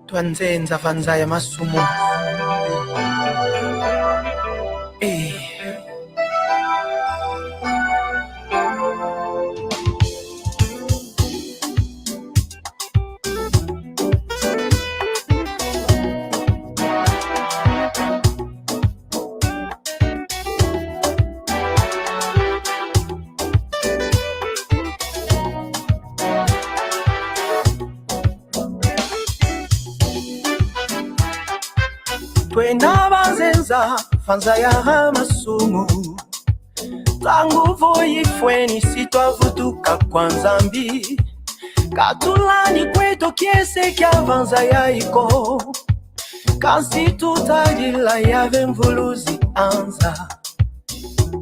Twanzenza vanza ya masumu. Twena vanzenza vanza ya masumu. Tangu voi fweni sitwavutuka kwa nzambi. Katulani kweto kiese kya vanza ya iko. Kasi tutagila yave mvuluzi anza.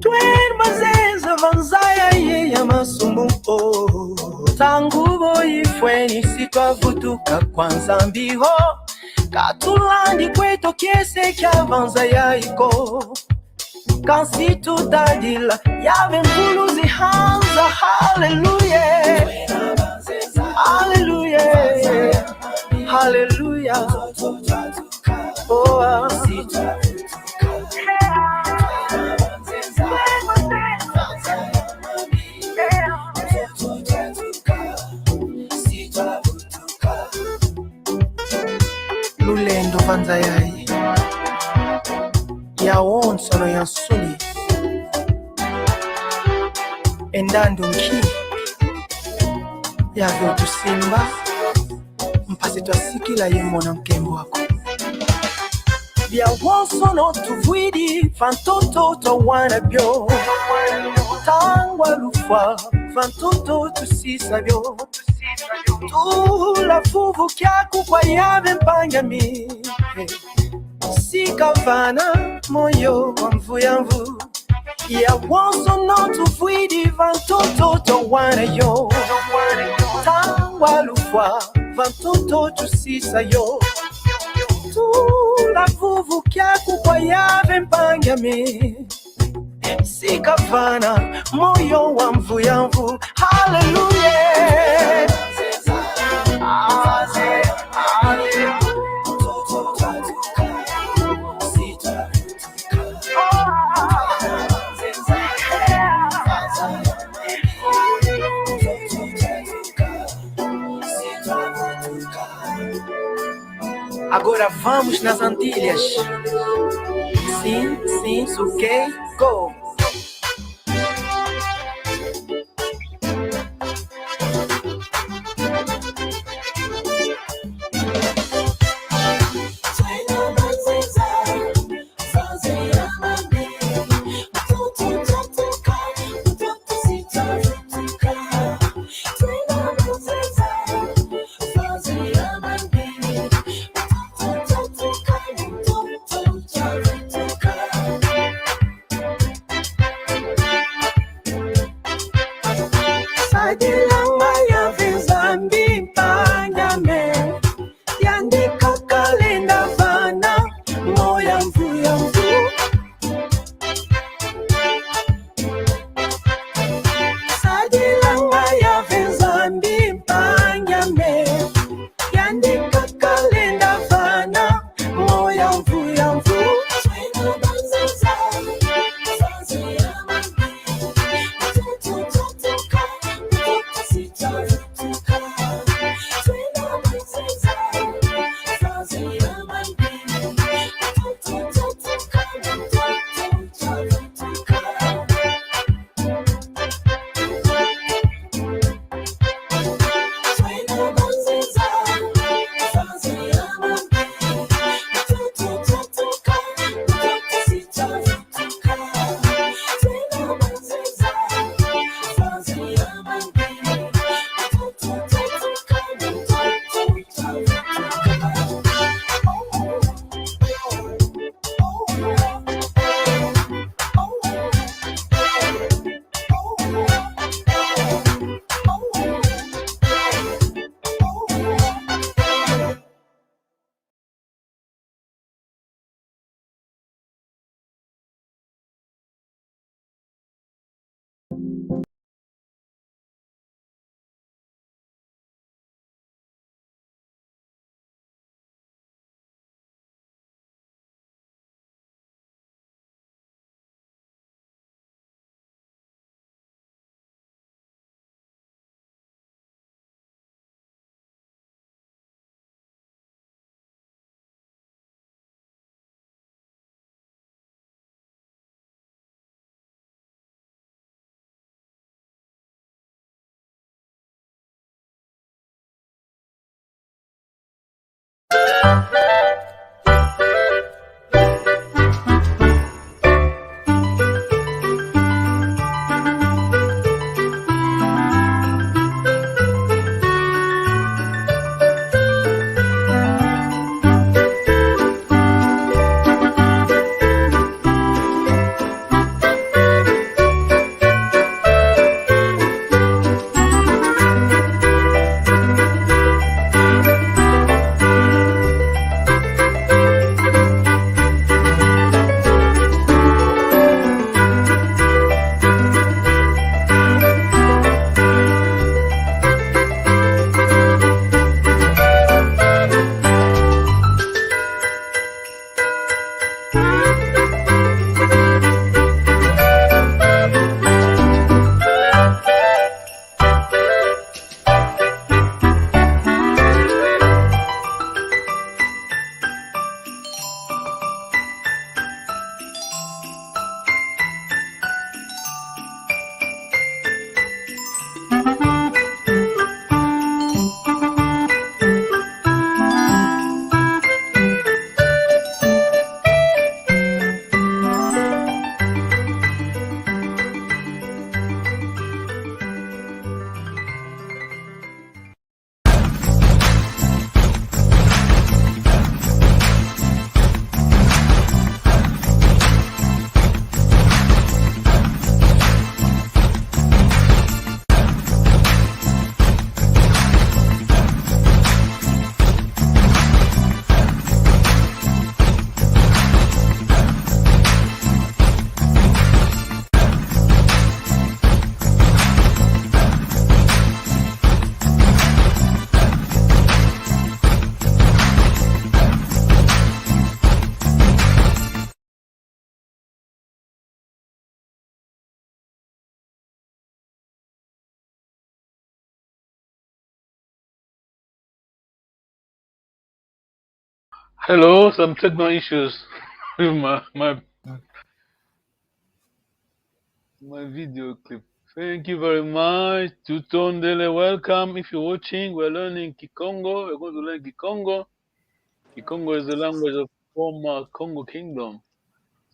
Twena vanzenza vanza ya masumu. Tangu voi fweni sitwavutuka kwa nzambi ho. Katulani kweto kiese kya vanza ya iko. Kansi tutadila yave mvuluzi hanza. Hallelujah, hallelujah, hallelujah. Oh, lulendo vanza yai ya wonsono ya suni endando nki ya vyotu simba mpasi twasikila yemona mkembo wako vya wonsono tuvwidi fantoto towana byo tangwa lufa fantoto tusisa byo tula fuvu kyaku kwa yave mpangami sikavana moyo wa mvuyamvu ya wonsono tuvwidi vantoto towana yo tangwa lufa vantoto tusisa yo tula fuvu kyaku kwa yave mpangami sikavana moyo wa mvuyamvu. Hallelujah, agora vamos nas Antilhas. Sim, sim, ok, go. Hello, some techno issues with my video clip. Thank you very much. Tutondele, welcome. If you're watching, we're learning Kikongo. We're going to learn Kikongo. Kikongo is the language of former Congo Kingdom,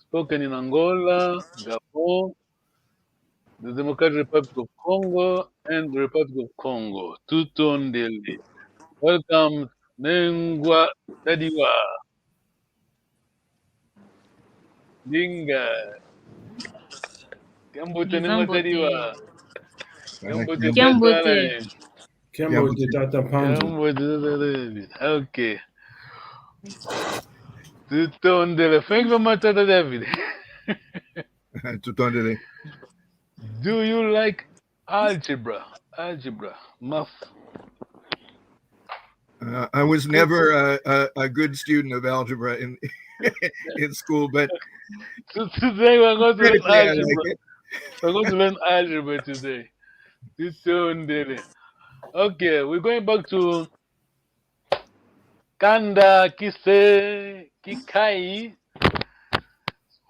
spoken in Angola, Gabon, the Democratic Republic of Congo, and the Republic of Congo. Tutondele. Welcome, Nengwa Tadiwa, Dinga, Gambote Nengwa Tadiwa. Gambote Tata. Kiambo de Tata Gambote Tata. Okay. Tutondele. Thank you very much, Tata David. Tutondele. Do you like algebra? Algebra, math. I was never a good student of algebra in in school, but So today we're going to learn critically, I like algebra. it. We're going to learn algebra today. Tutondele. Okay, we're going back to Kanda Kise Kikai.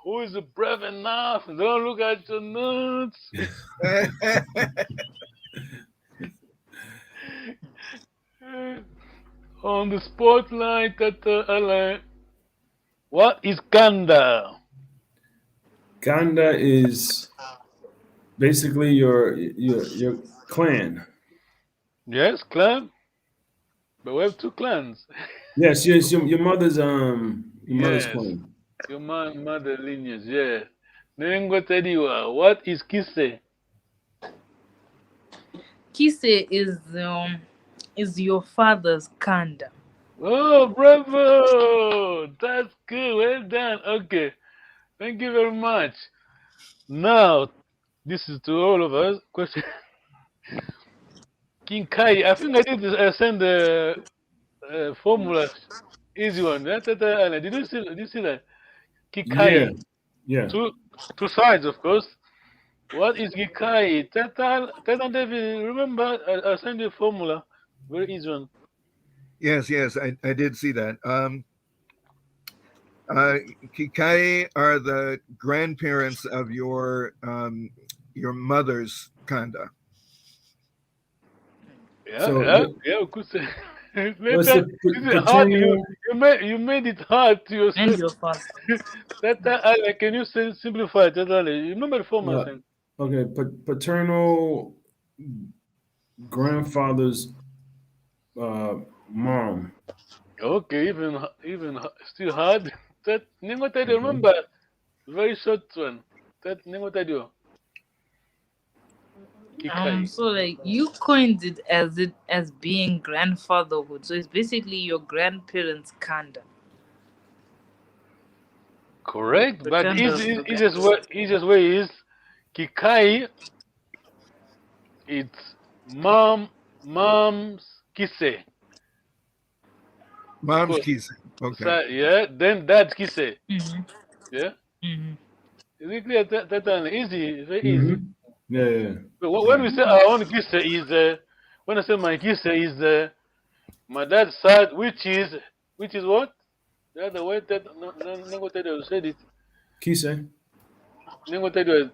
Who is brave enough? Don't look at your notes. On the spotlight, Alain. What is Kanda? Kanda is basically your clan. Yes, clan. But we have two clans. Yes, your mother's mother's Yes. clan. Your mother lineage, yeah. Nengo Tediwa, what is Kise? Kise is your father's Kanda. Oh, bravo! That's good. Well done. Okay. Thank you very much. Now, this is to all of us. Question. King Kai, I think I did send the formula. Easy one. Did you see that? Kikai. Yeah. Two sides, of course. What is Gikai? Tata David, remember, I sent you a formula. Very easy one. Yes, I did see that. Kikai are the grandparents of your mother's Kanda. Yeah, we could say. What's the This is hard. paternal? You made it hard to And yourself. your father. Can you simplify it? You remember the former thing? Okay, paternal grandfather's mom. Okay, even still hard. That Ningotadio, remember, very short one. That Ningotadio. Kikai. So like you coined it as being grandfatherhood. So it's basically your grandparents' kanda. Correct, but Pretend of easiest way is Kikai. It's mom's kise. Mom's Course. keys. Okay. So, yeah, then dad's kise. Mm-hmm. Yeah. Mm-hmm. Is it clear? That easy, very easy. Mm-hmm. Yeah. But when we say our own kise is when I say my kise is my dad's side, which is what? The other way that Nengotedo said it. Kise. Nengotedo,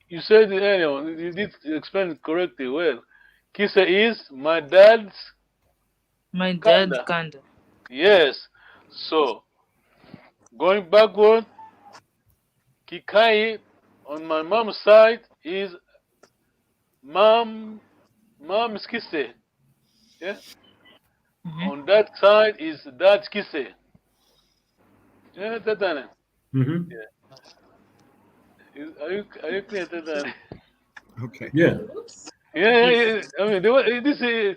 you said it earlier. You did explain it correctly. Well, kise is my dad's My dad's kanda. kanda. Yes. So going backward, Kikai on my mom's side is mom's kise. Yeah. Mm-hmm. On that side is dad's kise. Yeah, Tatane. Mm-hmm. Are you clear, Tatane? Okay. Yeah. Yeah. I mean, this is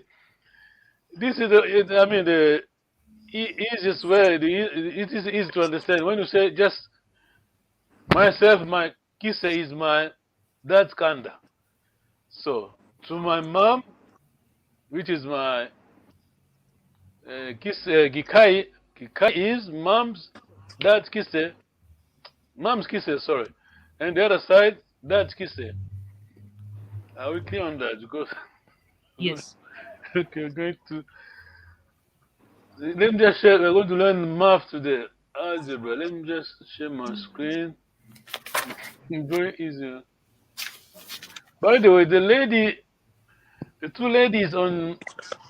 the easiest way. It is easy to understand when you say just myself. My kise is my dad's kanda. So to my mom, which is my Gikai is dad's mom's kise, sorry, and the other side, dad's kise. Are we clear on that? Because Yes. okay, we're going to let me just share. We're going to learn math today, algebra. Let me just share my screen. Very easy. By the way, the two ladies on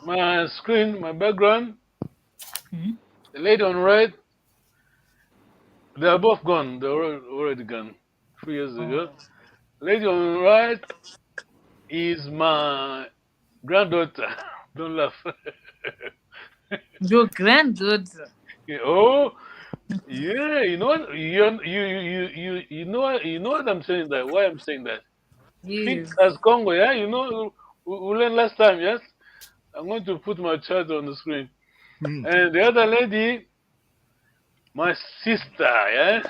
my screen, my background, Mm-hmm. the lady on right, they are both gone. They're already gone 3 years ago. Lady on right is my granddaughter. Don't laugh. Your granddaughter. Oh, yeah. You know what? You know what I'm saying that. Why I'm saying that? Fit Yes. as Congo. Yeah. You know we learned last time. Yes. I'm going to put my chart on the screen. Hmm. And the other lady, my sister. Yeah.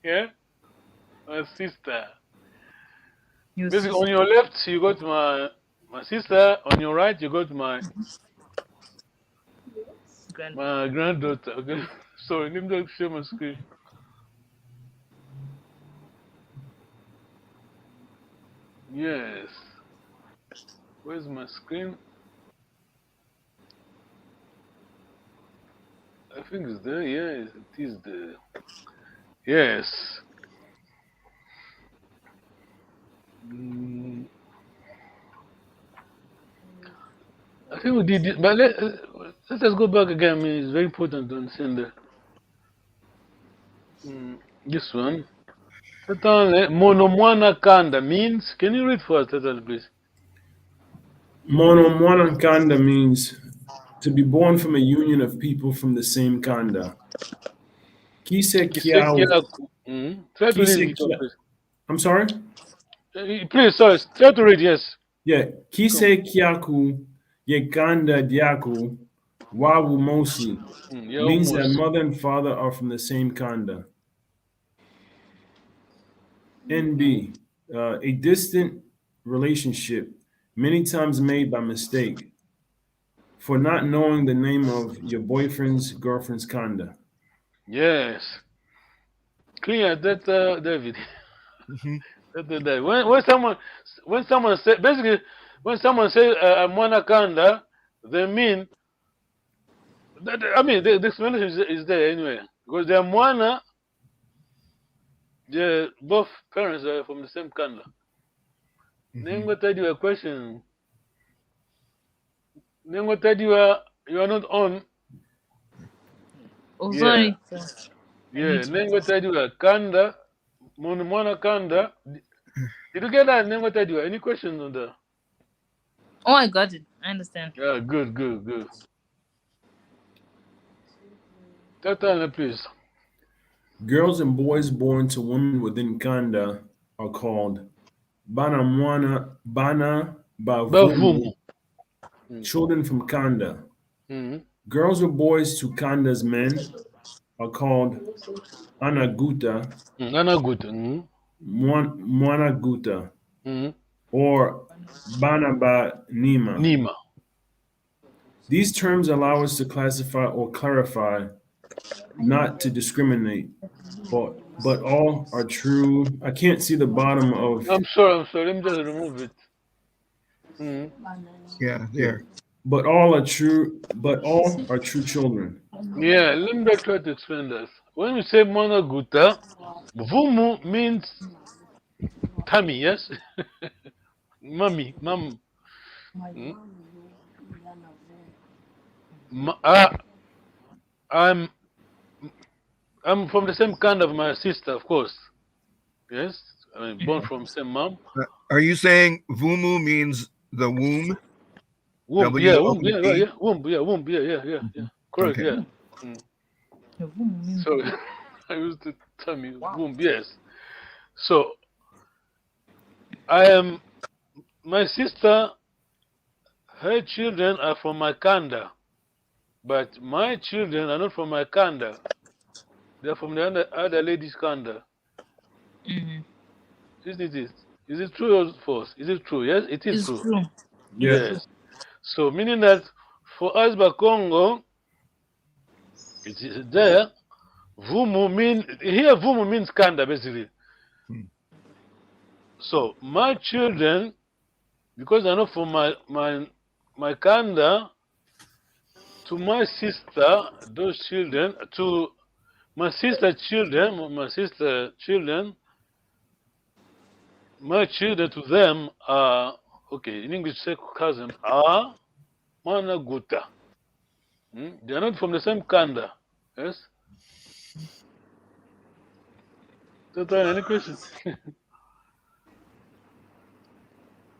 Yeah. My sister. Your Basically, on sister. your left, you got my sister. On your right, you got my granddaughter. Okay. Sorry, let me just share my screen. Yes. Where's my screen? I think it's there. Yeah, it is there. Yes. Mm, I think we did it, but let us go back again. I mean, it's very important to understand that. This one. Tatale, monomwana kanda means. Can you read for us, Tatale, please? Mono kanda means to be born from a union of people from the same kanda. Kise kiao. Kisekiaku. Try to read Kise it, kia. please. I'm sorry. Please, sorry. Try to read, yes. Yeah. Kise kiaku ye kanda diaku wawu mosi You're means that almost. mother and father are from the same kanda. NB, a distant relationship, many times made by mistake, for not knowing the name of your boyfriend's girlfriend's kanda. Yes. Clear that, David. Hmm. That. When someone say basically when someone says I'm Wanakanda, they mean I mean the explanation is there anyway because they're Mwana. Both parents are from the same Kanda. Then I'm gonna tell you a question. Nengo tadi you are not on. Oh, Yeah. sorry, sir. Yeah. Nengo tadi kanda. Mwana kanda. Did you get that? Nengo tadi any questions on that? Oh, I got it. I understand. Yeah. Good. Tell please. Girls and boys born to women within Kanda are called Bana Bavumu. Bavumu, children from Kanda. Mm. Girls or boys to Kanda's men are called Anaguta, Nana good. Mm. Mwanaguta, Mm. or Banaba Nima. Nima. These terms allow us to classify or clarify, not to discriminate, but all are true. I can't see the bottom of I'm sorry. Let me just remove it. Mm. Yeah, yeah. there. But all are true. But all are true children. Yeah, let me try to explain this. When we say monoguta, vumu means tummy, yes? Mummy, mum. Mm. Ma- ah, I'm I'm from the same kind of my sister, of course. Yes, I mean, born from same mom. Are you saying vumu means the womb? Womb, yeah, womb, yeah, right, WOMB? yeah, womb, yeah, womb, yeah. Correct, Okay. yeah. Mm. Sorry, I used to tummy, womb, yes. So I am my sister. Her children are from my kanda, but my children are not from my kanda. They are from the other lady's kanda. Mm-hmm. Isn't it? Is it true or false? Is it true? Yes, it is It's true. true. It's Yeah. true. Yes. So meaning that for us by Congo, it is there. Vumu mean here. Vumu means kanda basically. Hmm. So my children, because they're not from my kanda, to my sister, those children, to my sister children, my children to them are okay. In English, say cousin are managuta. They are not from the same kanda. Yes. Total, any question?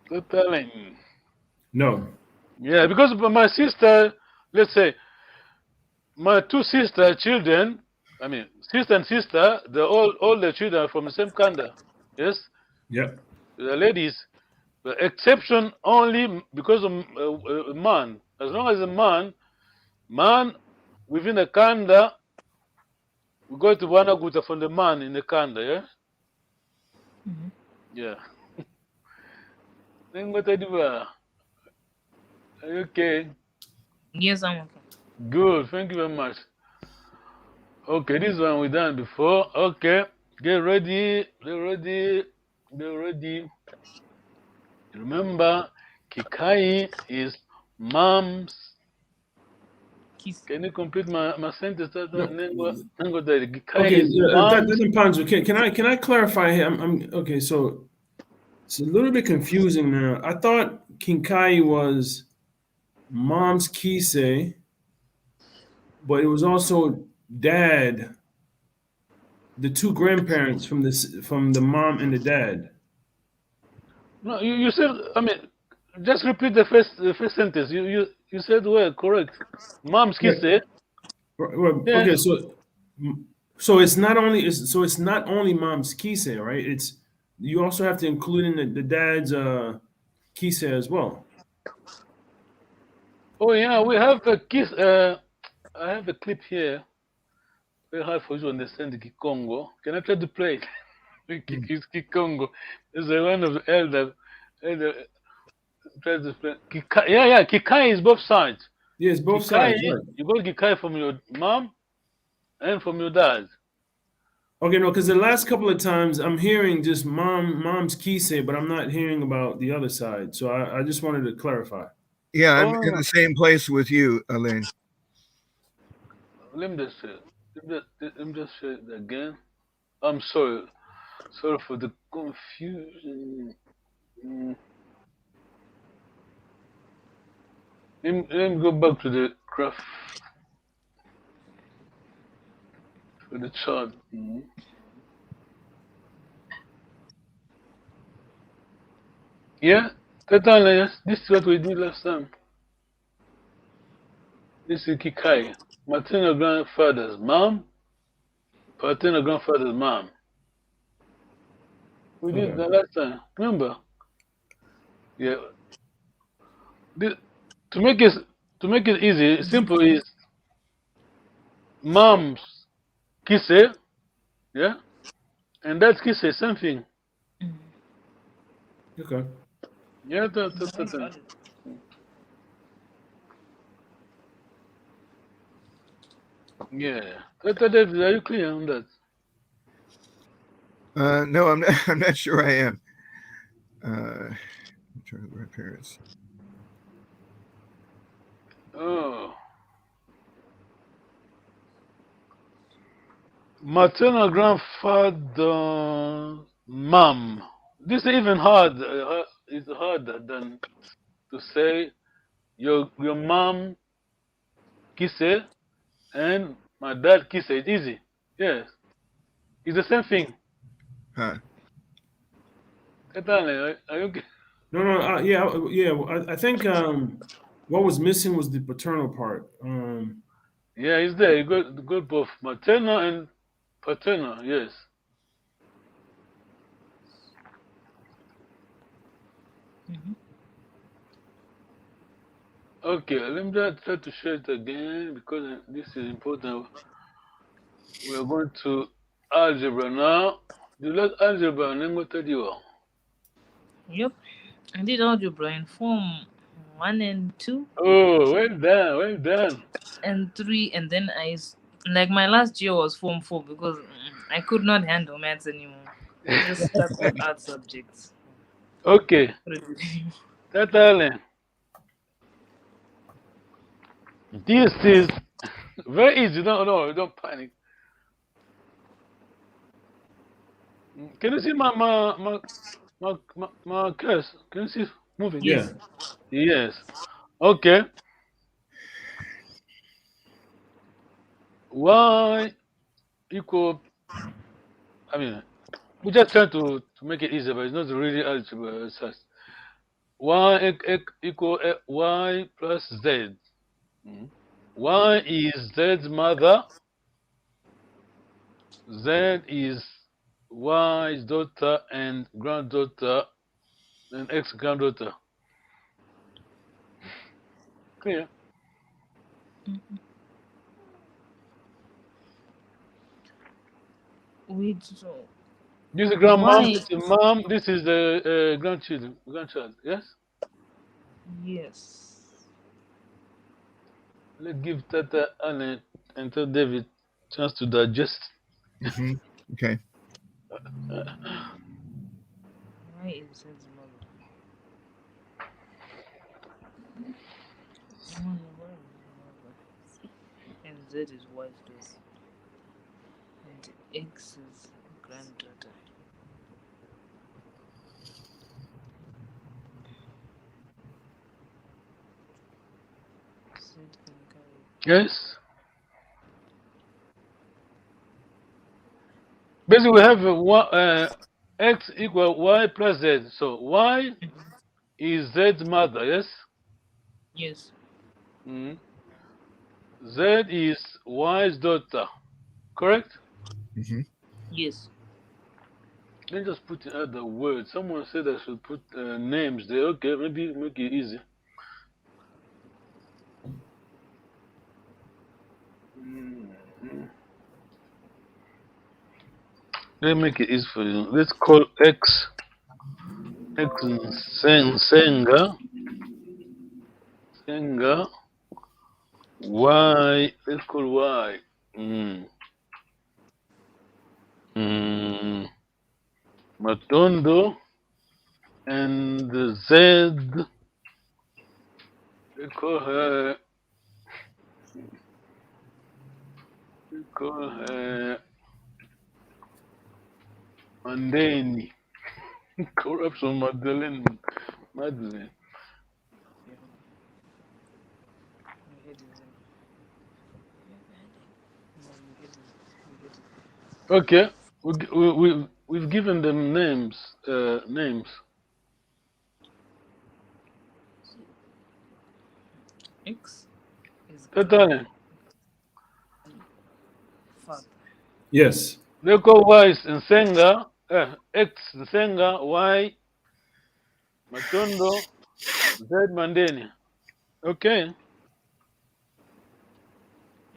Total. No. Yeah, because my sister, let's say, my two sister children, I mean, sister and sister, all the children are from the same kanda. Yes, Yep. the ladies, the exception only because of man. As long as a man within the kanda, we go to Wanaguta from the man in the kanda. Yeah, Mm-hmm. yeah. Then what I do? Okay, Yes, I'm okay. good. Thank you very much. Okay, this one we done before. Okay, get ready, get ready. Remember, Kikai is mom's. Kiss. Can you complete my sentence? No. Kikai Okay. is mom's. That depends. Okay. Can I clarify here? I'm okay. So it's a little bit confusing now. I thought Kinkai was mom's kise, but it was also dad, the two grandparents from the mom and the dad. No, you said. I mean, just repeat the first sentence. You said well, correct. Mom's Yeah. kiss, eh? Yes. Okay, so it's not only mom's kise, right? It's you also have to include in the dad's kise as well. Oh yeah, we have a kiss. I have a clip here. Very hard for you to understand the Kikongo. Can I try to play it? Kikongo. It's one of the elder tries to explain. Yeah. Kikai is both sides. Yes, both Kikai, sides, right? you got Kikai from your mom and from your dad. Okay, no, because the last couple of times I'm hearing just mom's kise, but I'm not hearing about the other side. So I just wanted to clarify. Yeah, I'm in Oh, the same place with you, Elaine. let me just say, let me just say it again. I'm sorry. Sorry for the confusion. Mm. Let me go back to the graph for the chart. Yeah, totally. Yes, this is what we did last time. This is Kikai, maternal grandfather's mom, paternal grandfather's mom. We did that last time. Remember? Yeah. This, to make it easy, simple is mom's kisse, yeah, and that's kisse, same thing. Okay. Yeah, yeah. David, are you clear on that? No, I'm not, I'm not sure I am. Maternal grandparents. Oh. Maternal grandfather, mom. This is even hard. It's harder than to say your mom kisse and my dad kisse. It's easy. Yes, it's the same thing. Huh. Are you okay? No. Yeah. I think what was missing was the paternal part. Yeah, it's there. You got both maternal and paternal. Yes. Okay, let me just try to share it again because this is important. We are going to algebra now. You like algebra, and then what tell you? Yep. I did algebra in form 1 and 2 Oh, well done, well done. and 3, and then like my last year was form 4 because I could not handle maths anymore. I just stuck with art subjects. Okay, Tatale. This is very easy. No, don't panic. Can you see my curse? Can you see moving? Yeah. Yes. Okay. Y equal. I mean, we just try to make it easier, but it's not really algebra as such. Equal y plus z. Y is z's mother. Z is Y's daughter and granddaughter and ex granddaughter. Clear? Wait, so This is grandmom, why? this is mom, this is the grandchild. Yes? Yes. Let's give Tata Anne and tell David chance to digest. Mm-hmm. Okay. Why is Z's mother? Why is Z's mother? And Z is Y's daughter. And X is granddaughter. Z can carry. Yes? Basically, we have x equal y plus z. So y is z's mother, yes? Yes. Z is y's daughter, correct? Mm-hmm. Yes. Let me just put in other words. Someone said I should put names there. Okay, maybe make it easy. Let me make it easy for you. Let's call X Senga. Y. Let's call Y. Matondo. And Z. Let's call her. Mandeni. Corruption Madeleine. Madeleine. Okay. We've given them names. Names. X is Totally. father. Yes. They call Y Nsenga. X Nsenga. Y Matondo. Z Mandeni. Okay.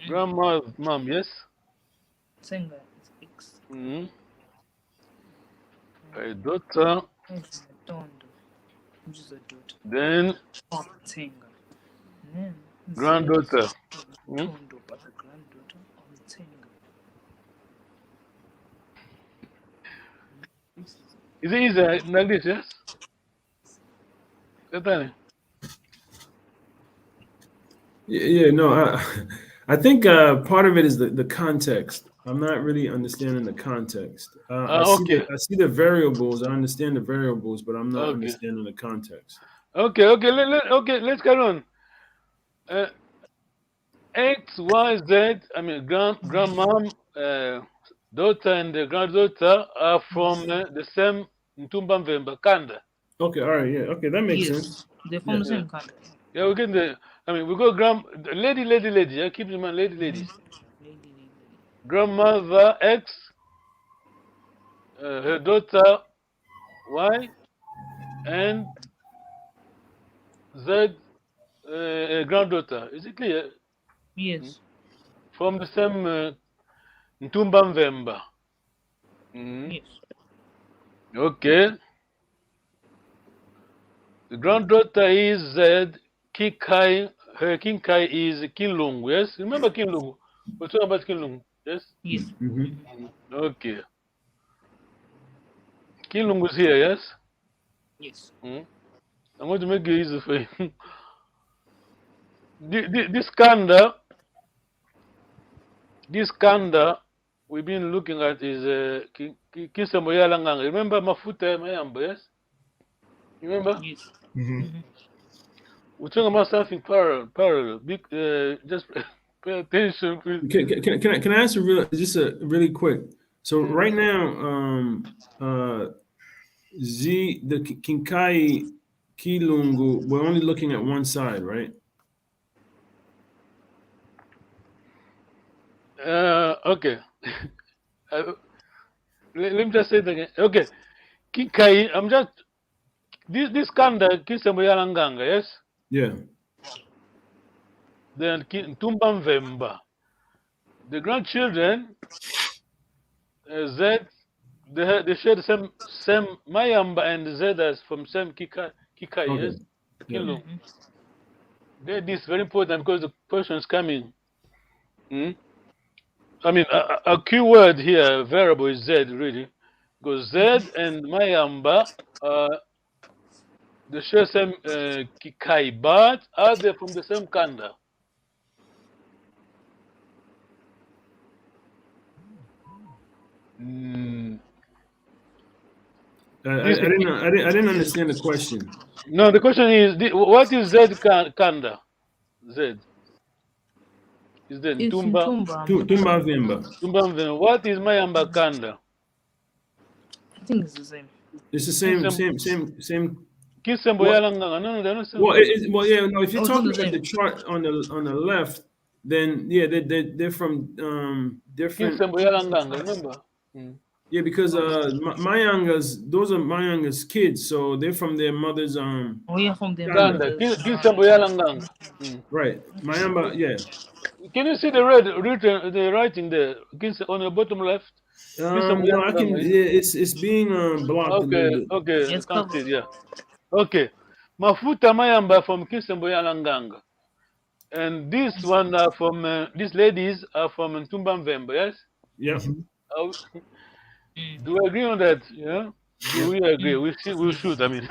Grandma's mom. Yes. Senga is X. Mm-hmm. A daughter. X Matondo, which is a daughter. Then Senga. Then granddaughter. Matondo, but the granddaughter of Senga. Is it easy like this? Yes. Totally. Yeah, no, I think part of it is the context. I'm not really understanding the context. Okay. I see the variables. I understand the variables, but I'm not Okay. understanding the context. Okay. Okay. Okay. Let's carry on. X, Y, Z. I mean, grandmom, daughter, and the granddaughter are from the same Ntumba Mvemba Kanda. Okay, all right, yeah, okay, that makes sense. Yes, they're from the Yeah. same country. Yeah, we get the. I mean, we got lady. Yeah, keep in mind, ladies. Lady. Grandmother X, her daughter Y, and Z, granddaughter. Is it clear? Yes. From the same Ntumba Mvemba. Yes. Okay. The granddaughter is Z. Kikai. Her Kinkai is Kinlungu. Yes. Remember Kinlungu? We're talking about Kinlungu. Yes. Yes. Okay. Kinlungu is here. Yes. Yes. I'm going to make it easy for you. This kanda we've been looking at is Kisemboyala Nganga. Remember Mafuta Mayamba, yes? Remember? Yes. We're talking about something parallel. Just pay attention, please. Can I ask a really quick? So right now, the Kinkai Kilungu, we're only looking at one side, right? Okay. Let me just say it again. Okay. Kikai, I'm just this kanda Kisemboyala Nganga, yes? Yeah. Then Tumba Mvemba. The grandchildren, Z, they share the same Mayamba and Z as from same Kikai, Okay. yes? Yeah. This is very important because the question is coming. I mean, a key word here, variable is Z, really. Because Z and Mayamba, they share same Kikai, but are they from the same Kanda? I didn't understand the question. No, the question is, what is Z Kanda? Z. Is the It's Tumba? Tumba Vimba. Tumba. What is Mayamba Kanda? I think it's the same. It's the same. Kisemboyala Nganga. No, they're not same. Well, yeah, no. If you're Oh, it's talking not the about the same. chart on the left, then yeah, they're from different. Kisemboyala Nganga, remember? Yeah, because Mayanga's, those are Mayanga's kids, so they're from their mother's We are from the Kanda. mothers. Kisemboyala Nganga. right. Mayamba, yeah. Can you see the writing there? On the bottom left? No, I can. Yeah, it's being blocked a little bit. Okay, It's can't see it, covered. yeah. Okay. Mafuta Mayamba from Kisemboyala Nganga. And this one are from, these ladies are from Ntumba Mvemba, yes? Yep. Do we agree on that? Yeah? Do we agree? We should, I mean.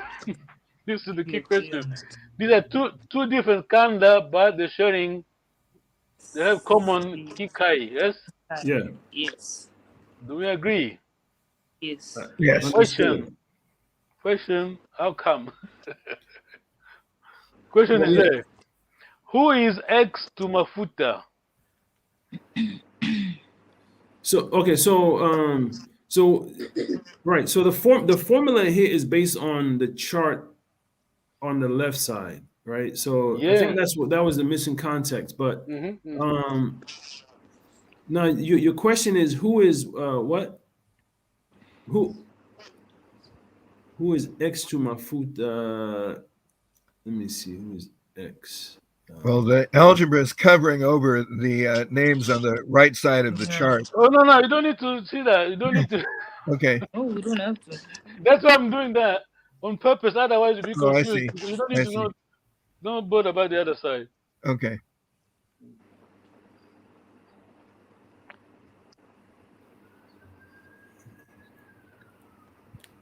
This is the key question. These are two different kanda, but they're sharing, they have common kikai, yes? Yeah. Yes. Do we agree? Yes. Yes. Question, how come? Question is there. Who is X to Mafuta? So okay, so right. So the formula here is based on the chart on the left side, right? So I think Yeah. that was the missing context. But Mm-hmm. now your question is who is what who who is X to my foot? Let me see who is X. Well, the algebra is covering over the names on the right side of the Yeah. chart. Oh no, you don't need to see that. You don't need to. Okay. Oh, we don't have to. That's why I'm doing that on purpose. Otherwise, you'll be Oh, I confused. see. You don't need I to see. know. Don't bother about the other side. Okay.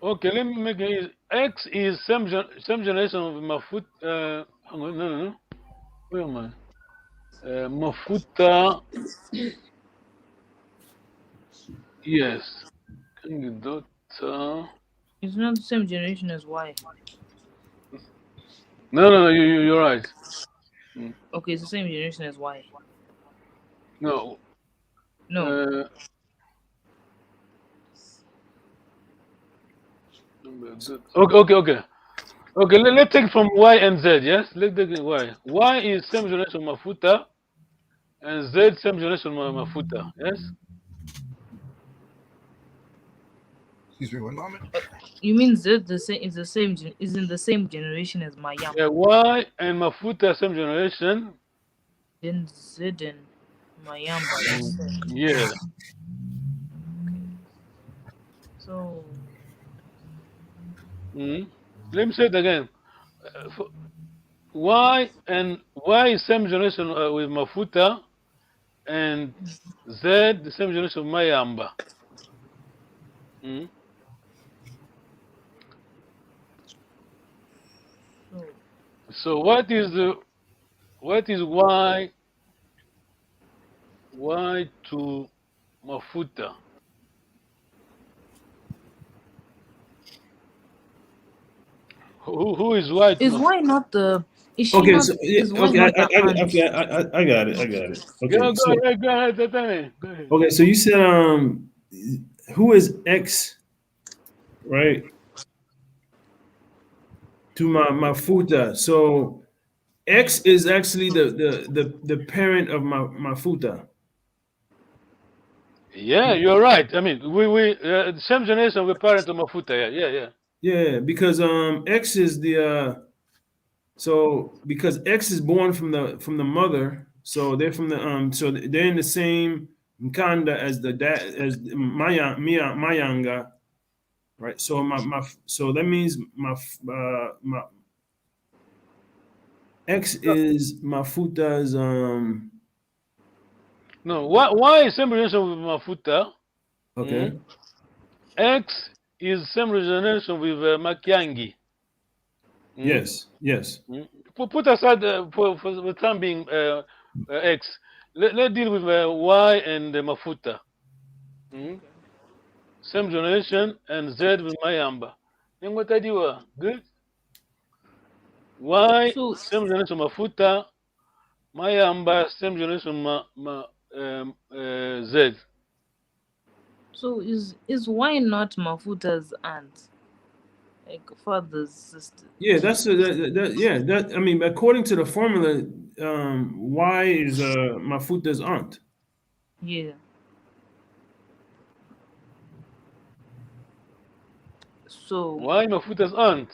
Okay, let me make it easy. X is same generation of Mafut. Hang on, no. Where am I? Mafuta. Yes. Can you do it? It's not the same generation as Y. No. You're right. Okay, it's the same generation as Y. No. No. Okay. Okay, let's take from Y and Z, yes? Let's take Y. Y is same generation Mafuta, and Z same generation Mafuta, yes? Excuse me one moment. You mean Z the same is the same is in the same generation as Mayam? Yeah, Y and Mafuta same generation. Then Z and Mayamba the same. Yeah. So Let me say it again. Y is same generation with Mafuta, and Z the same generation with Mayamba. So what is Y to Mafuta? Who is Y to is Mafuta? Y not the is she Okay, not so yeah, is Y okay, not the aunt? I got it. I got it. Okay, Go so ahead, Tatane. Go ahead. okay, so you said who is X, right? To my futa. So X is actually the parent of my futa. Yeah, you're right. I mean, we the same generation with parent of Mafuta. Yeah. Yeah, because X is the so because X is born from the mother, so they're from the so they're in the same Nkanda as the dad as Mayanga, right? So so that means my X is Mafuta's No, Y is same generation with Mafuta. okay. X is same generation with Makiangi. Yes. Put aside for the time being X. Let's deal with Y and Mafuta. Same generation and Z with Mayamba. Then what I do? Good. Y So same generation Mafuta. Mayamba same generation Z. so is Y not Mafuta's aunt? Like father's sister. Yeah, that's yeah. That I mean, according to the formula, Y is Mafuta's aunt. Yeah. So Y Mafuta's aunt.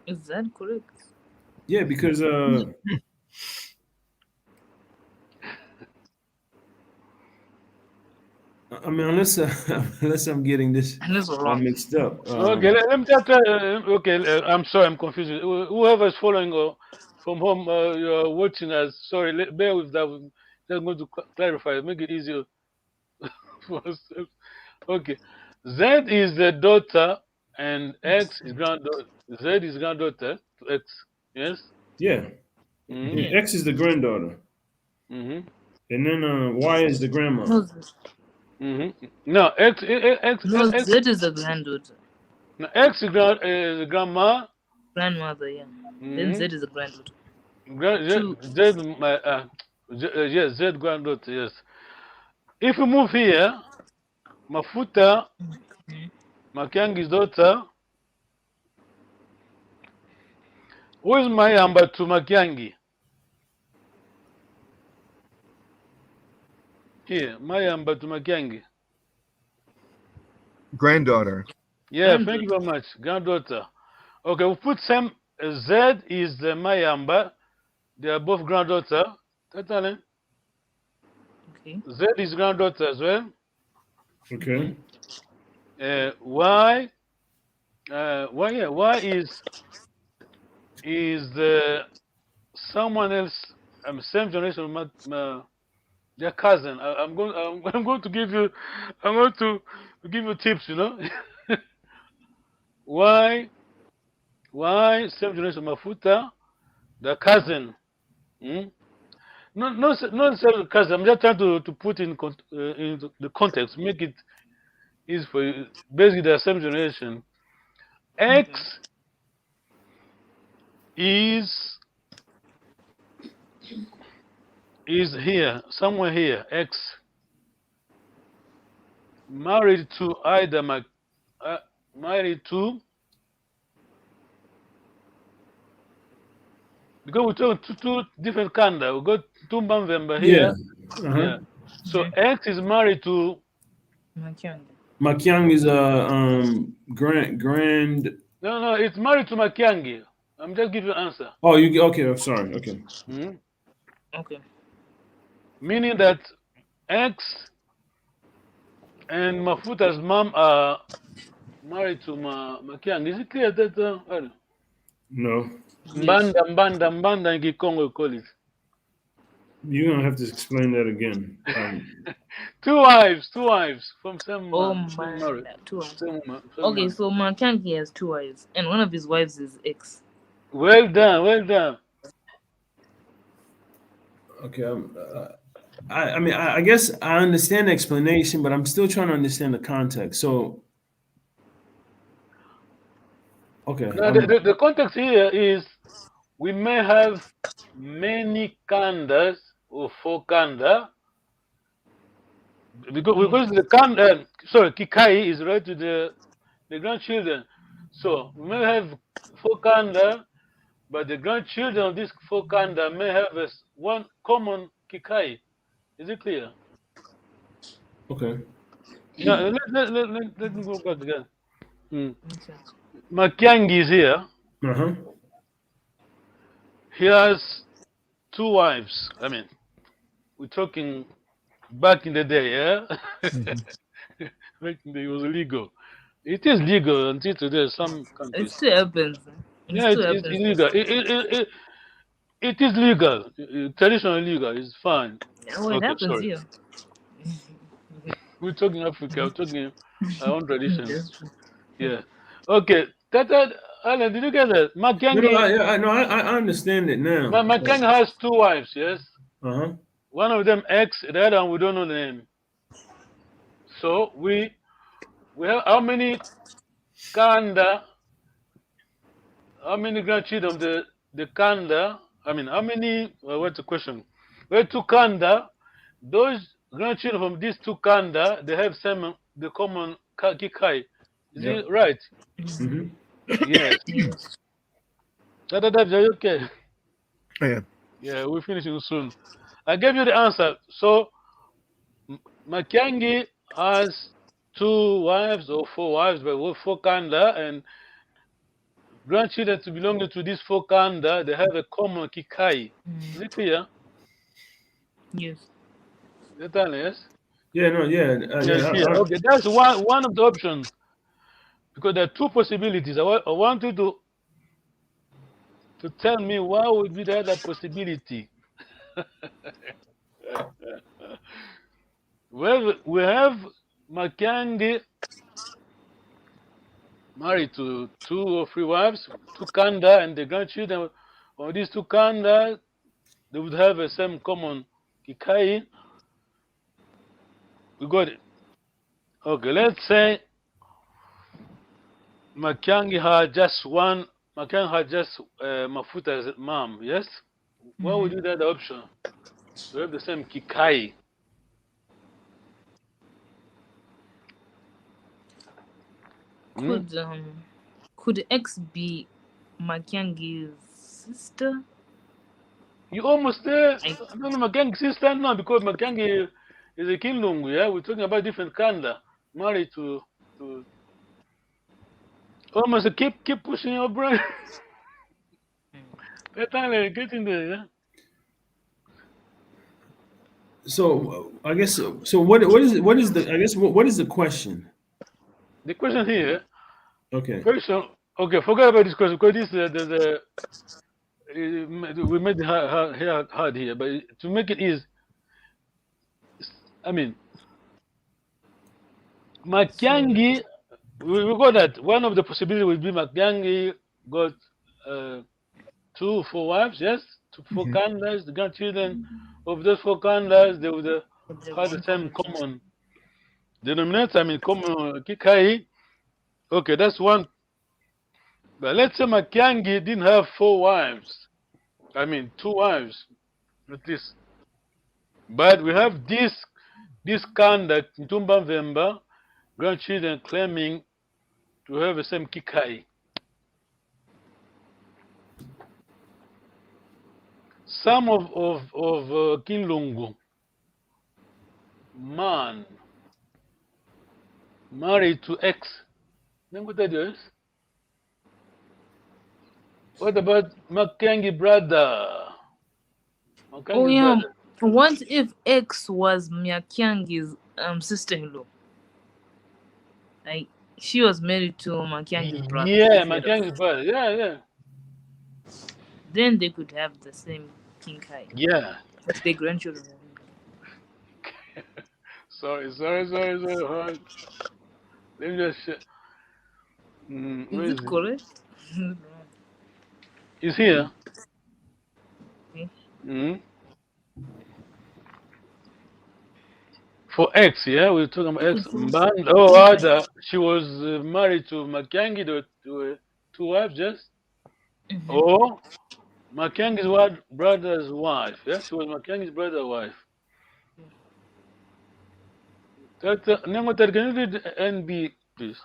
is that correct? Yeah, because I mean, unless unless I'm getting this And it's wrong. mixed up. Okay, let me try. Okay, I'm sorry, I'm confused. Whoever is following from home, you're watching us. Sorry, bear with that. Just going to clarify, make it easier for us. Okay, Z is the daughter, and X is granddaughter. Z is granddaughter to X. Yes. Yeah, X is the granddaughter, Mm-hmm. and then Y is the grandma. No, X Z is the granddaughter. no, X is the grandma. Grandmother, yeah. Then Z is the granddaughter. Z, yes, Z granddaughter, yes. If we move here, Mafuta, Makiangi's daughter, who is Mayamba to Makiangi? Here, Mayamba to Makiangi. Granddaughter. Yeah, thank you very much. Granddaughter. Okay, we put some Z is the Mayamba. They are both granddaughter. Okay. Z is granddaughter as well. Okay. Y. Y is someone else. Same generation. Their cousin. I'm going to give you. I'm going to give you tips. You know. Y. Same generation. Mafuta. The cousin. Not necessarily cousin. I'm just trying to put in the context, make it easy for you. Basically, the same generation. X is here, somewhere here. X married to either married to, because we took two different kanda. We got Tumbamvemba here. Yeah. Yeah. So X is married to Makiangi. Makiang is a grand. No, it's married to Makiangi. I'm just giving you an answer. Oh, you okay? I'm sorry. Okay. Okay. Meaning that X and Mafuta's mom are married to Makiangi. Is it clear that? No. Mbanda in KONGO call it. You're gonna have to explain that again. Two wives from same my, two wives. Okay, so Makiangi has two wives, and one of his wives is X. Well done. Okay. I mean, I guess I understand the explanation, but I'm still trying to understand the context. So, okay. The context here is we may have many kandas or 4 kanda because the kanda, Kikai is right to the grandchildren. So we may have 4 kanda, but the grandchildren of these 4 kanda may have one common Kikai. Is it clear? Okay. Now, let me go back again. Makiangi is here. He has 2 wives. I mean, we're talking back in the day, yeah? Back in the day, it was illegal. It is legal until today, some countries. It still happens. It's illegal. It is legal. Traditionally legal. It's fine. Oh, it happens here. We're talking Africa. We're talking our own traditions. Yeah. Okay. Tata, Alan, did you get that? Makiangi. I understand it now. Makiangi has 2 wives, yes? One of them X, the other one we don't know the name. So we have how many kanda? How many grandchildren of the kanda? I mean, how many? What's the question? We have 2 kanda. Those grandchildren from these 2 kanda, they have the common kikai. Is it right? Yes. Okay. Yeah, we're finishing soon. I gave you the answer. So Makiangi has 2 wives or 4 wives, but with 4 kanda, and grandchildren to belong to these 4 kanda, they have a common kikai. Is it clear? Yes. Yes? Yeah, no, yeah. Okay, that's one of the options. Because there are 2 possibilities. I want you to tell me what would be the other possibility. Well, we have Makiangi married to 2 or 3 wives, 2 kanda, and the grandchildren of these 2 kanda, they would have the same common kikai. We got it. Okay, let's say Makiangi had just Mafuta's mom, yes? What would be the other option? We have the same kikai. Could X be Makiangi's sister? You almost there. I, No, Makiangi's sister, no, because Makiangi is a Kinlungu, yeah? We're talking about different Kanda. Married to almost keep pushing your brain. That time getting there, yeah? So I guess so. What is the I guess what is the question? The question here, Okay. question, okay, forget about this question because this we made it hard here, but to make it easy, I mean, Makiangi, we got that one of the possibilities would be Makiangi got 4 wives, yes, 4 Kandas, the grandchildren of those 4 Kandas, they would have the same common denominator, I mean, common Kikai. Okay, that's one. But let's say Makiangi didn't have 4 wives. I mean, 2 wives, at least. But we have this Kanda, Ntumba Vemba, grandchildren claiming to have the same Kikai. Some of Kinlungu man married to X. What about Makiangi brother? Makiangi's yeah. brother. What if X was Makiangi's sister-in-law? Like she was married to Makiangi's brother. Yeah, Makiangi's brother. Yeah. Then they could have the same Kinkai. Yeah. But their grandchildren. Sorry. Hold. Let me just. Where Is is it it? correct? It's here. Okay. For X, yeah, we're talking about X. She was married to Makiangi, to 2 wives, yes? Or Makiangi's brother's wife. Yes, she was Makiangi's brother's wife. Can you read NB, please?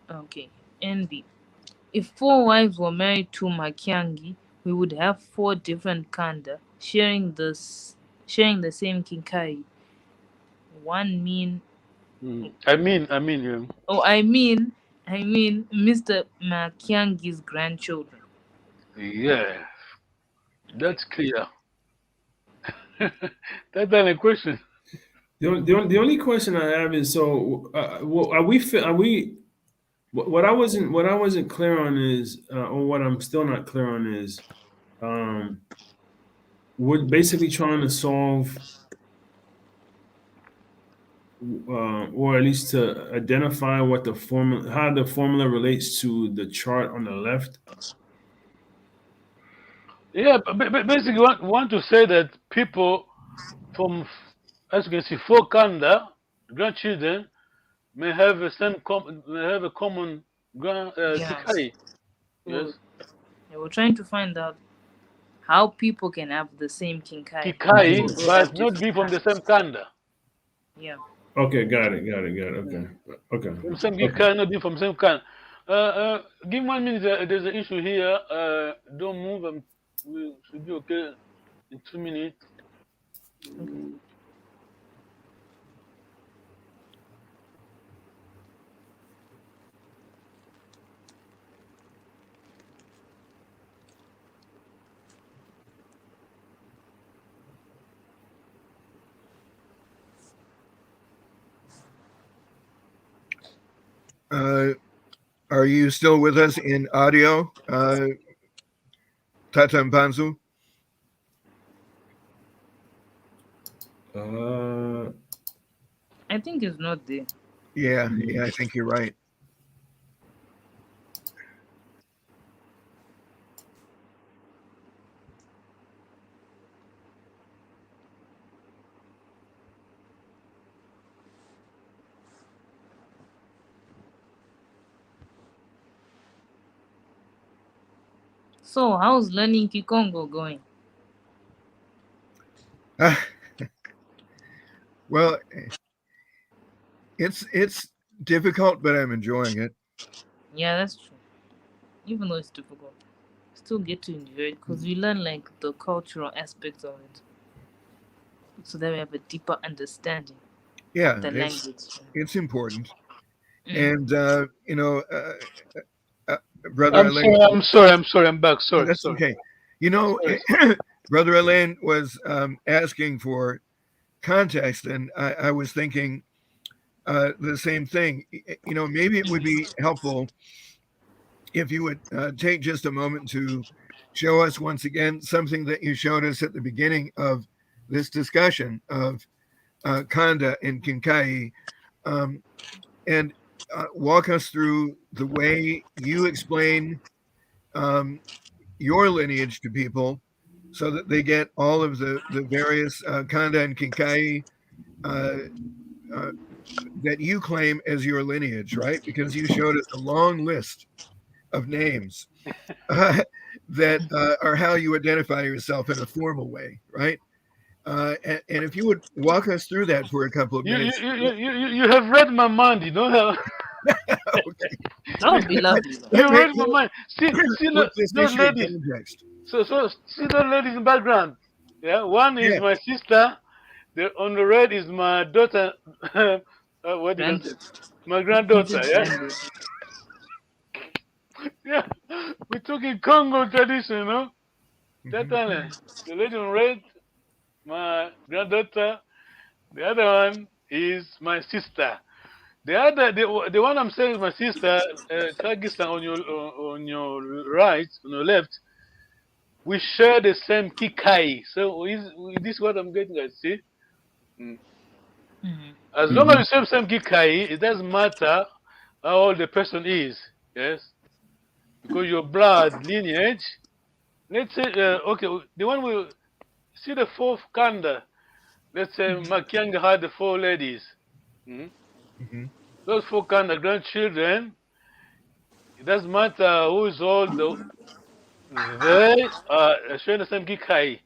Okay. NB. If 4 wives were married to Makiangi, we would have 4 different Kanda sharing the same Kinkai. One mean. I mean, yeah. Oh, I mean, Mr. Makiangi's grandchildren. Yeah, that's clear. That's not a question. The only question I have is so are we what I wasn't clear on is or what I'm still not clear on is we're basically trying to solve or at least to identify what how the formula relates to the chart on the left. Yeah, basically, want to say that people from, as you can see, 4 Kanda grandchildren may have a common Kikai. Yes, They were trying to find out how people can have the same Kinkai. Kikai, but not be from the same Kanda. Yeah. Okay, got it. Okay. From same Kikai, not be from same Kanda. Give 1 minute. There's an issue here. Don't move. We should be okay in 2 minutes. Are you still with us in audio, Tata Mpanzu? I think it's not there. Yeah, I think you're right. So, how's learning Kikongo going? Well, it's difficult, but I'm enjoying it. Yeah, that's true. Even though it's difficult, still get to enjoy it because we learn like the cultural aspects of it, so that we have a deeper understanding Yeah, of the language. it's important. Mm. And uh, brother I'm Alain, sorry. I'm sorry. I'm sorry. I'm back. Sorry. that's Sorry. okay. You know, Sorry. brother Alain was asking for context, and I was thinking the same thing. You know, maybe it would be helpful if you would take just a moment to show us once again something that you showed us at the beginning of this discussion of Kanda and Kinkai, um, and walk us through the way you explain um, your lineage to people so that they get all of the various Kanda and Kinkai uh, uh, that you claim as your lineage, right? Because you showed us a long list of names uh, that are how you identify yourself in a formal way, right? And if you would walk us through that for a couple of You you minutes. you you you you have read my mind. You know how Okay. That would be lovely. Though. you Let me read my mind. See put this those issue in ladies. context. So see those ladies in background. Yeah, one is Yeah. my sister. The on the red is my daughter. What did I say? My You granddaughter. did Yeah, granddaughter. yeah. We're talking Congo tradition, you know. That Mhm. one, the lady in red, my granddaughter. The other one is my sister. The one I'm saying is my sister, Kyrgyzstan on your right, on your left. We share the same kikai. So this is what I'm getting at. See, Mm. Mm. As long as Mhm. you share the same kikai, it doesn't matter how old the person is. Yes, because your blood lineage. Let's say, okay, the one we see the fourth kanda. Let's say Makianga had the four ladies. Mm. Mhm. Those four kanda grandchildren. It doesn't matter who is old. They are sharing the same kikai.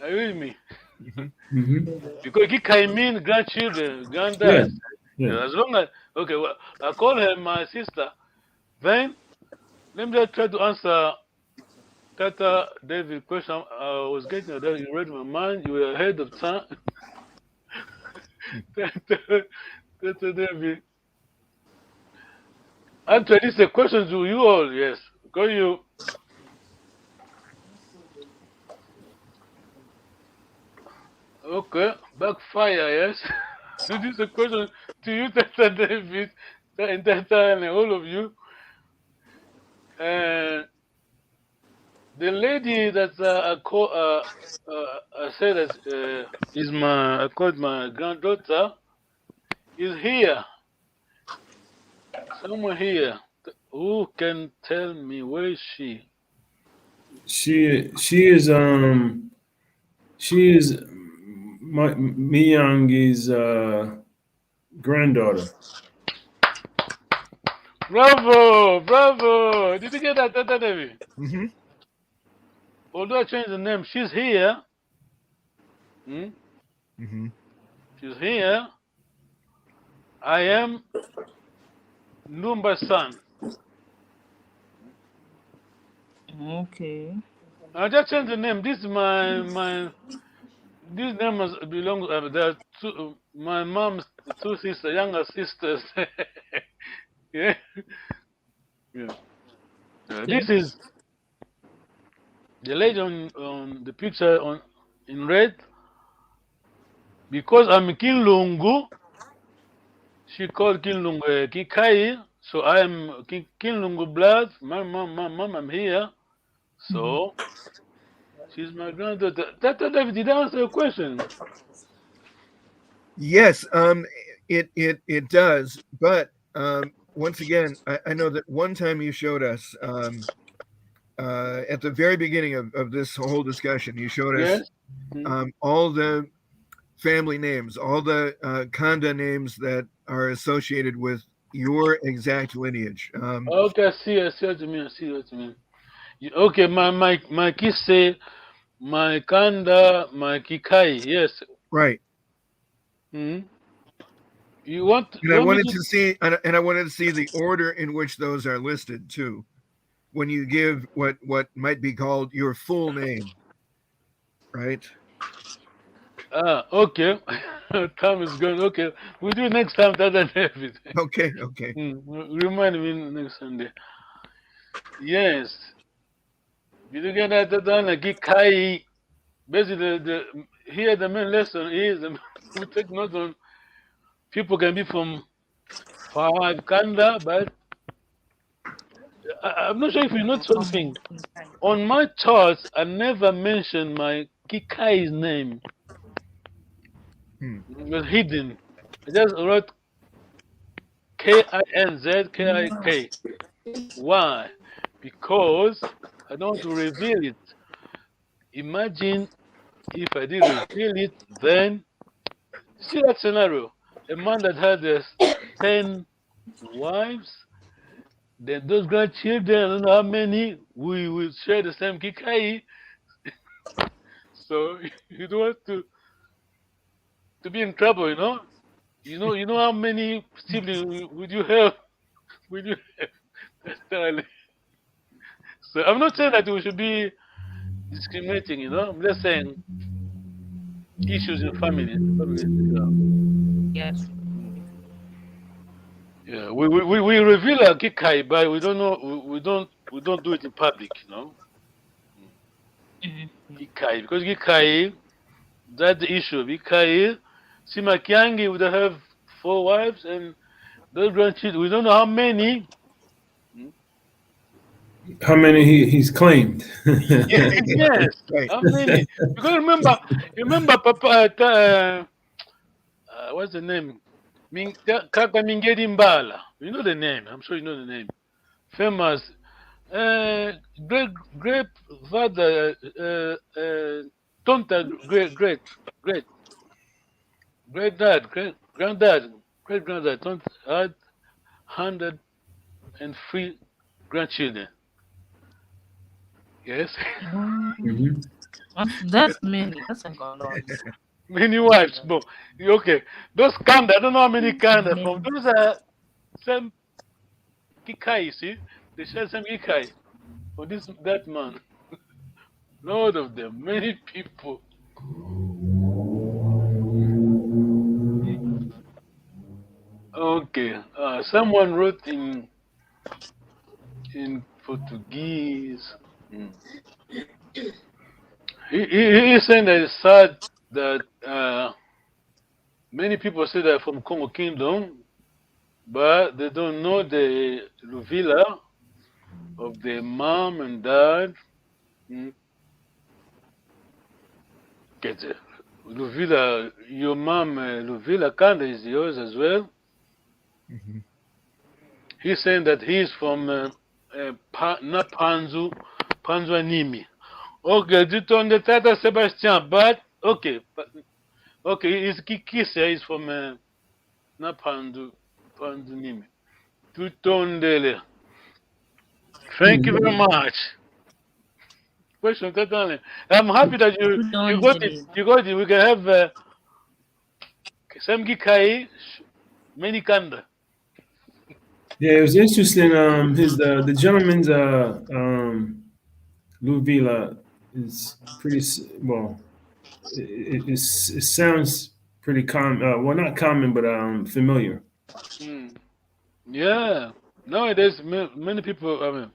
Are you with me? Mhm. Mhm. Because Kikai means grandchildren, Yeah. granddads. Yeah. As long as, okay, well, I call her my sister. Then, let me just try to answer Tata David question. I was getting that you read my mind. You were ahead of time. Tata David. Actually, this is a question to you all, yes. Because you, okay, backfire, yes. This is a question to you, Tata David, and Tata and all of you. And the lady that I said that is I called my granddaughter is here, somewhere here. Who can tell me where is she? She is my Miyangi's granddaughter. Bravo, bravo! Did you get that, Tata Devi? Mhm. Although I changed the name, she's here. Hmm? Mhm. She's here. I am Numba's son. Okay. I just changed the name. This is my this name belongs. There are two, my mom's two sisters, younger sisters. Yeah. Yeah. Okay. This is the lady on the picture on in red. Because I'm Kinlungu, she called Kinlungu Kikai. So I am Kinlungu blood. My mom, I'm here. Mm. So she's my granddaughter. Tata David, did I answer your question? Yes, it does. But once again, I know that one time you showed us at the very beginning of this whole discussion, you showed us Yes. Hmm. all the family names, all the Kanda names that are associated with your exact lineage. Okay, I see what you mean. I see what you mean. Okay, my kids say my Kanda, my Kikai. Yes. Right. Hmm. You want And I wanted to see, and I wanted to see the order in which those are listed too. When you give what might be called your full name, right? Okay. Time is gone. Okay, we'll do it next time. That and everything. Okay. Remind me next Sunday. Yes. You look at that done like Kai. Basically, here the main lesson is we take note on people can be from five Kanda, but I'm not sure if you know something. On my charts, I never mentioned my Kikai's name. It was hidden. I just wrote KINZ. Why? Because I don't want to reveal it. Imagine if I did reveal it, then see that scenario. A man that had 10 wives, then those grandchildren, I don't know how many, we will share the same Kikai. So you don't want to be in trouble, you know? You know how many siblings would you have? Would you have? That's totally. So I'm not saying that we should be discriminating, you know. I'm just saying issues in family. Yes. Yeah, we reveal our Kikai, but we don't know we don't do it in public, you know. Kikai, because Kikai, that's the issue. Kikai, Simakiangi would have 4 wives and those grandchildren. We don't know how many. How many he's claimed? Yes, Right. how many? Because remember, Papa. What's the name? Kaka Mingedi Mbala. You know the name. I'm sure you know the name. Famous. Great father. Tonta. Great dad. Great granddad. Great granddad. Tonta had 103 grandchildren. Yes. Mhm. That's many. That's like a lot. Many wives. But okay. Those Kanda, I don't know how many Kanda from. Many. Those are some Kikai, see? They share some Kikai for that man. Lot of them, many people. Okay. Someone wrote in Portuguese. Mm. He's saying that it's sad that many people say they're from Congo Kingdom, but they don't know the Luvila of their mom and dad. Mm. Get it. Luvila, your mom, Luvila Kanda is yours as well. Mhm. He's saying that he's from not Panzu, Panzuanimi. Okay, du ton de Tata Sebastian, but okay, okay, his Kikisa is from not Panzunimi. Tutondele. Thank you very much. Question, Tatane. I'm happy that you got it. You got it. We can have Samgi Kai, many Kanda. Yeah, it was interesting. His the gentleman's Luvila is pretty well. It sounds pretty common. Well, not common, but familiar. Mm. Yeah. Nowadays, many people, I mean,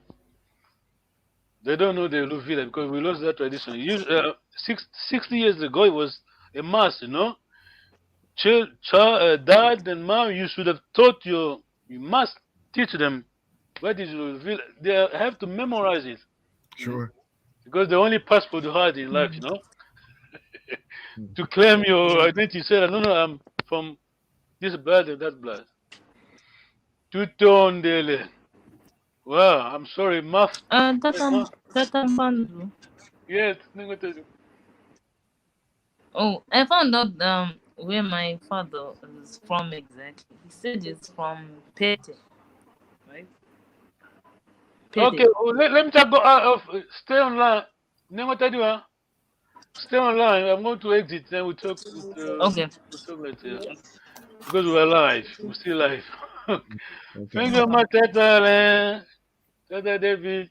they don't know the Luvila because we lost that tradition. 60 years ago, it was a must, you know. Dad and mom, you should have taught you must teach them what is Luvila. They have to memorize it. Sure. Because the only passport you had in life, you know, to claim your identity. Say, no, I'm from this blood and that blood. Tutondele. Wow, I'm sorry, Maf. Tatambandu. Yes, Oh, I found out where my father is from exactly. He said it's from Pete, right? okay. Pete. Let me just go out of. Stay online. Nengotadio, stay online. I'm going to exit. Then we talk. Okay. We'll talk later. Because we're live. We're still live. Okay. Thank you very much, Tata Alain. Tata David.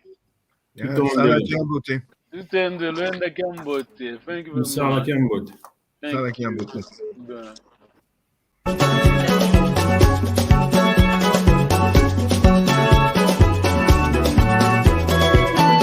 Yeah, Tutto Sala ondele. Kiambuti. Tutende Luenda Kambote. Thank you very Misala much. Kembot. Sala Thank you. Kiambuti. Bye.